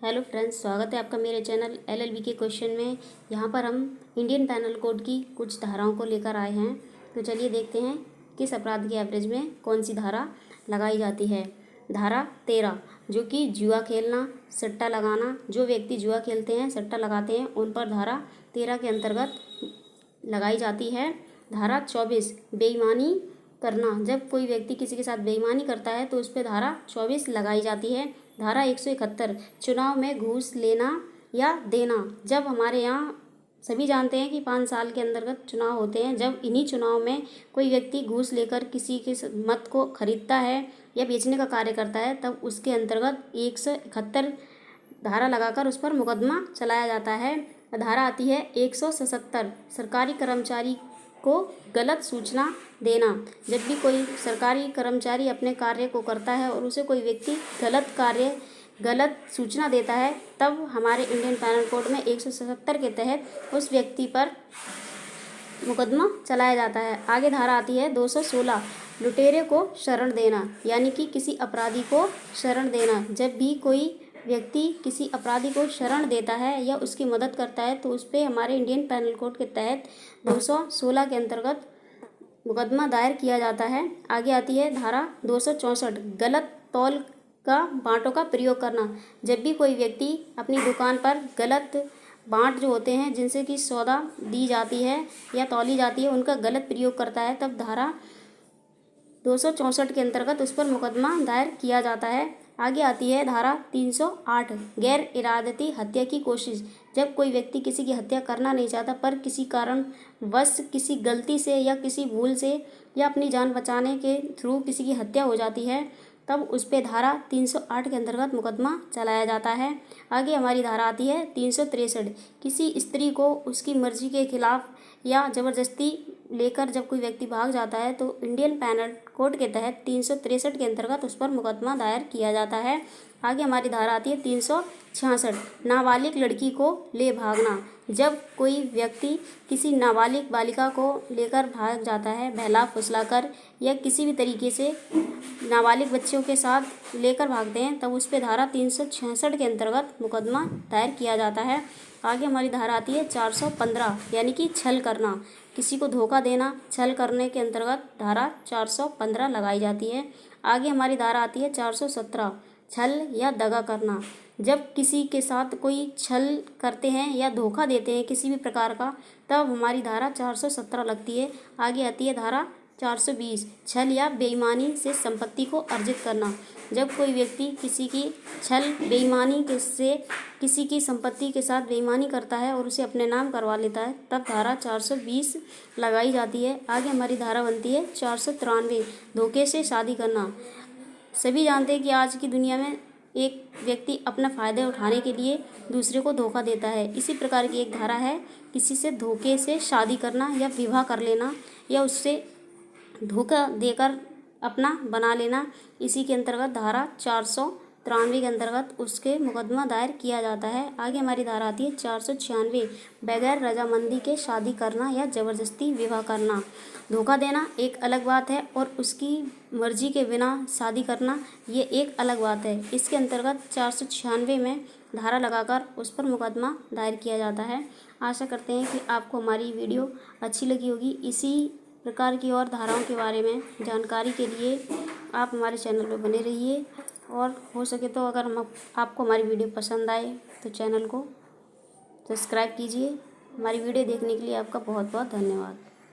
Hello friends, स्वागत है आपका मेरे चैनल एलएलबी के क्वेश्चन में। यहाँ पर हम इंडियन पैनल कोड की कुछ धाराओं को लेकर आए हैं। तो चलिए देखते हैं किस अपराध के एवरेज में कौन सी धारा लगाई जाती है। धारा 13 जो कि जुआ खेलना, सट्टा लगाना, जो व्यक्ति जुआ खेलते हैं, सट्टा लगाते हैं, उन पर धारा 13 के अंतर्गत लगाई जाती है। धारा 24 बेईमानी करना, जब कोई व्यक्ति किसी के साथ बेईमानी करता है तो उस पर धारा 24 लगाई जाती है। धारा 171 चुनाव में घूस लेना या देना, जब हमारे यहाँ सभी जानते हैं कि 5 साल के अंतर्गत चुनाव होते हैं, जब इन्हीं चुनाव में कोई व्यक्ति घूस लेकर किसी के मत को खरीदता है या बेचने का कार्य करता है, तब उसके अंतर्गत 171 धारा लगाकर उस पर मुकदमा चलाया जाता है। धारा आती है 177 सरकारी कर्मचारी को गलत सूचना देना, जब भी कोई सरकारी कर्मचारी अपने कार्य को करता है और उसे कोई व्यक्ति गलत सूचना देता है, तब हमारे इंडियन पैनल कोड में 177 के तहत उस व्यक्ति पर मुकदमा चलाया जाता है। आगे धारा आती है 216 लुटेरे को शरण देना, यानी कि किसी अपराधी को शरण देना। जब भी कोई व्यक्ति किसी अपराधी को शरण देता है या उसकी मदद करता है तो उस पर हमारे इंडियन पैनल कोड के तहत 216 के अंतर्गत मुकदमा दायर किया जाता है। आगे आती है धारा 264 गलत तौल का बांटों का प्रयोग करना, जब भी कोई व्यक्ति अपनी दुकान पर गलत बांट जो होते हैं जिनसे कि सौदा दी जाती है या तौली जाती है, उनका गलत प्रयोग करता है, तब धारा 264 के अंतर्गत उस पर मुकदमा दायर किया जाता है। आगे आती है धारा 308 गैर इरादती हत्या की कोशिश, जब कोई व्यक्ति किसी की हत्या करना नहीं चाहता पर किसी कारण वश किसी गलती से या किसी भूल से या अपनी जान बचाने के थ्रू किसी की हत्या हो जाती है, तब उस पर धारा 308 के अंतर्गत मुकदमा चलाया जाता है। आगे हमारी धारा आती है 363 किसी स्त्री को उसकी मर्जी के खिलाफ या ज़बरदस्ती लेकर जब कोई व्यक्ति भाग जाता है तो इंडियन पैनल कोड के तहत 363 के अंतर्गत उस पर मुकदमा दायर किया जाता है। आगे हमारी धारा आती है 366 नाबालिग लड़की को ले भागना, जब कोई व्यक्ति किसी नाबालिग बालिका को लेकर भाग जाता है, बहला फुसलाकर या किसी भी तरीके से नाबालिग बच्चों के साथ लेकर भागते हैं, तब उस पर धारा 366 के अंतर्गत मुकदमा दायर किया जाता है। आगे हमारी धारा आती है 415 यानी कि छल करना, किसी को धोखा देना, छल करने के अंतर्गत धारा 415 लगाई जाती है। आगे हमारी धारा आती है 417 छल या दगा करना, जब किसी के साथ कोई छल करते हैं या धोखा देते हैं किसी भी प्रकार का, तब हमारी धारा 417 लगती है। आगे आती है धारा 420 छल या बेईमानी से संपत्ति को अर्जित करना, जब कोई व्यक्ति किसी की छल बेईमानी से किसी की संपत्ति के साथ बेईमानी करता है और उसे अपने नाम करवा लेता है, तब धारा 420 लगाई जाती है। आगे हमारी धारा बनती है 493 धोखे से शादी करना। सभी जानते हैं कि आज की दुनिया में एक व्यक्ति अपना फ़ायदा उठाने के लिए दूसरे को धोखा देता है। इसी प्रकार की एक धारा है किसी से धोखे से शादी करना या विवाह कर लेना या उससे धोखा देकर अपना बना लेना। इसी के अंतर्गत धारा 493 के अंतर्गत उसके मुकदमा दायर किया जाता है। आगे हमारी धारा आती है 496 बगैर रजामंदी के शादी करना या ज़बरदस्ती विवाह करना। धोखा देना एक अलग बात है और उसकी मर्जी के बिना शादी करना ये एक अलग बात है। इसके अंतर्गत 496 में धारा लगाकर उस पर मुकदमा दायर किया जाता है। आशा करते हैं कि आपको हमारी वीडियो अच्छी लगी होगी। इसी प्रकार की और धाराओं के बारे में जानकारी के लिए आप हमारे चैनल पर बने रहिए, और हो सके तो अगर आपको हमारी वीडियो पसंद आए तो चैनल को सब्सक्राइब कीजिए। हमारी वीडियो देखने के लिए आपका बहुत बहुत धन्यवाद।